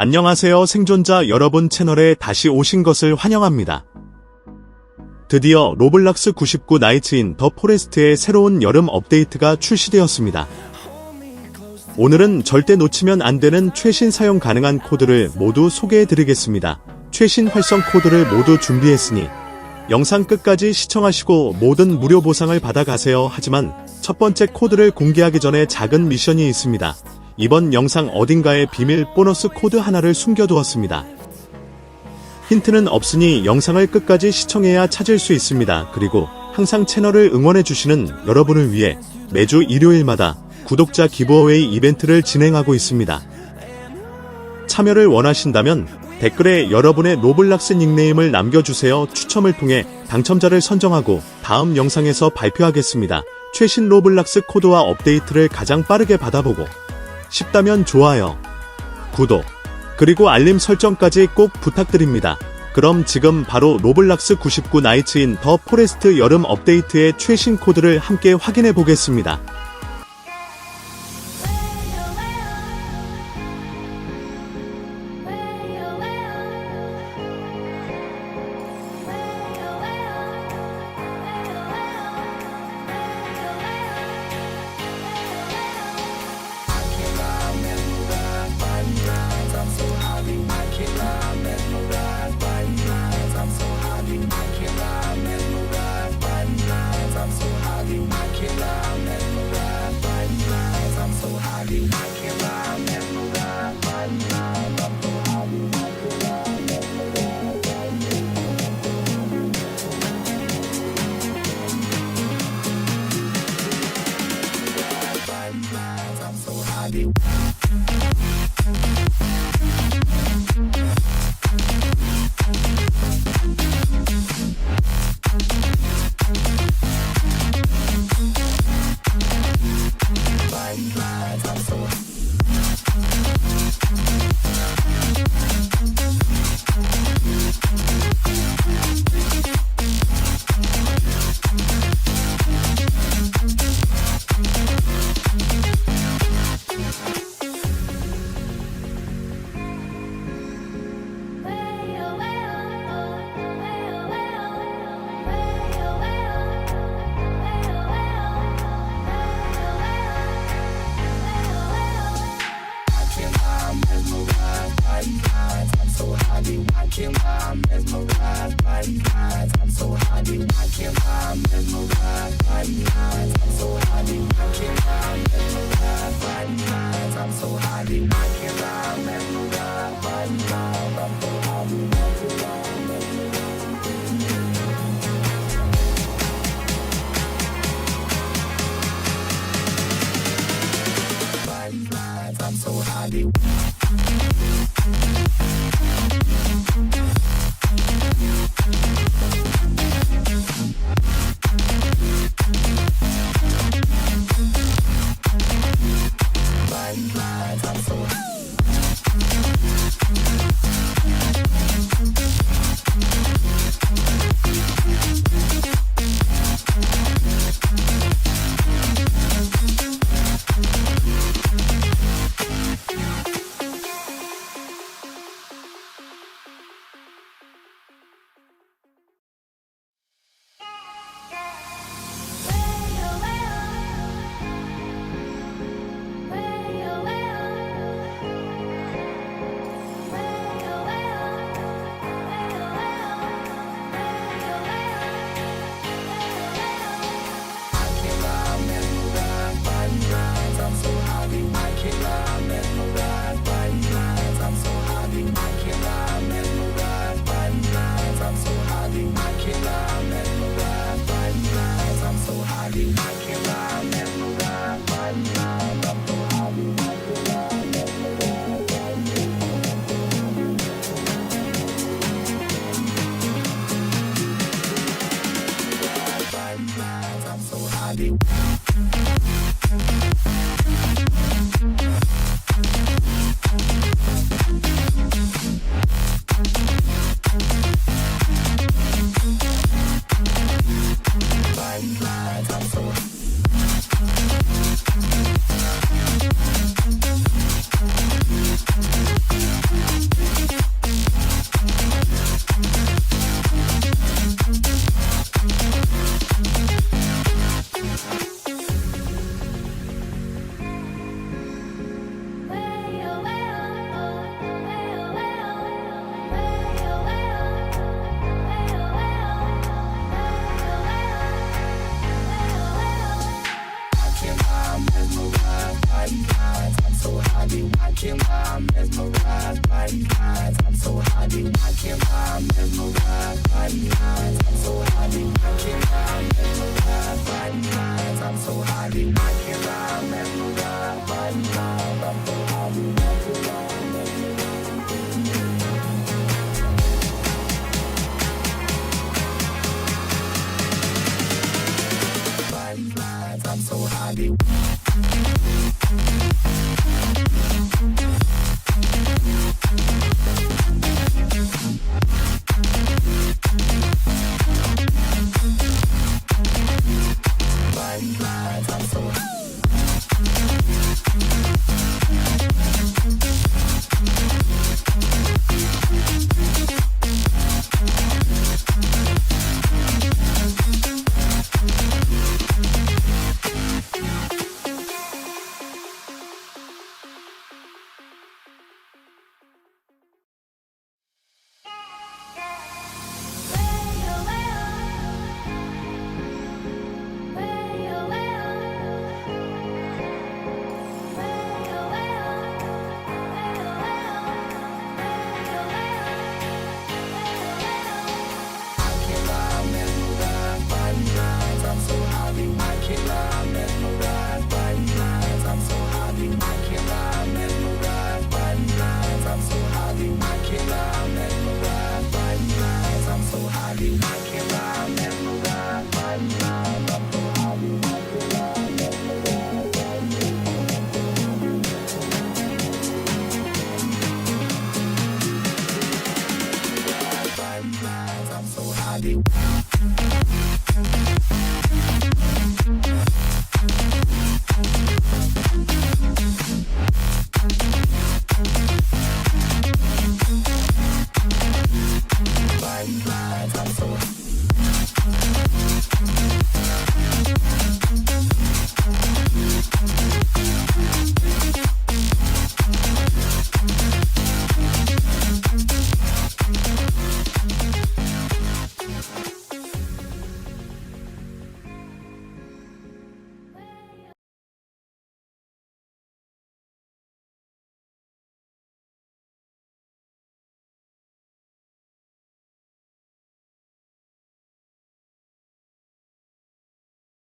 안녕하세요 생존자 여러분, 채널에 다시 오신 것을 환영합니다. 드디어 로블락스 99 나이츠인 더 포레스트의 새로운 여름 업데이트가 출시되었습니다. 오늘은 절대 놓치면 안 되는 최신 사용 가능한 코드를 모두 소개해드리겠습니다. 최신 활성 코드를 모두 준비했으니 영상 끝까지 시청하시고 모든 무료 보상을 받아가세요. 하지만 첫 번째 코드를 공개하기 전에 작은 미션이 있습니다. 이번 영상 어딘가에 비밀 보너스 코드 하나를 숨겨두었습니다. 힌트는 없으니 영상을 끝까지 시청해야 찾을 수 있습니다. 그리고 항상 채널을 응원해주시는 여러분을 위해 매주 일요일마다 구독자 기브어웨이 이벤트를 진행하고 있습니다. 참여를 원하신다면 댓글에 여러분의 로블락스 닉네임을 남겨주세요. 추첨을 통해 당첨자를 선정하고 다음 영상에서 발표하겠습니다. 최신 로블락스 코드와 업데이트를 가장 빠르게 받아보고 싶다면 좋아요, 구독, 그리고 알림 설정까지 꼭 부탁드립니다. 그럼 지금 바로 로블락스 99 나이츠인 더 포레스트 여름 업데이트의 최신 코드를 함께 확인해 보겠습니다. I'm so happy.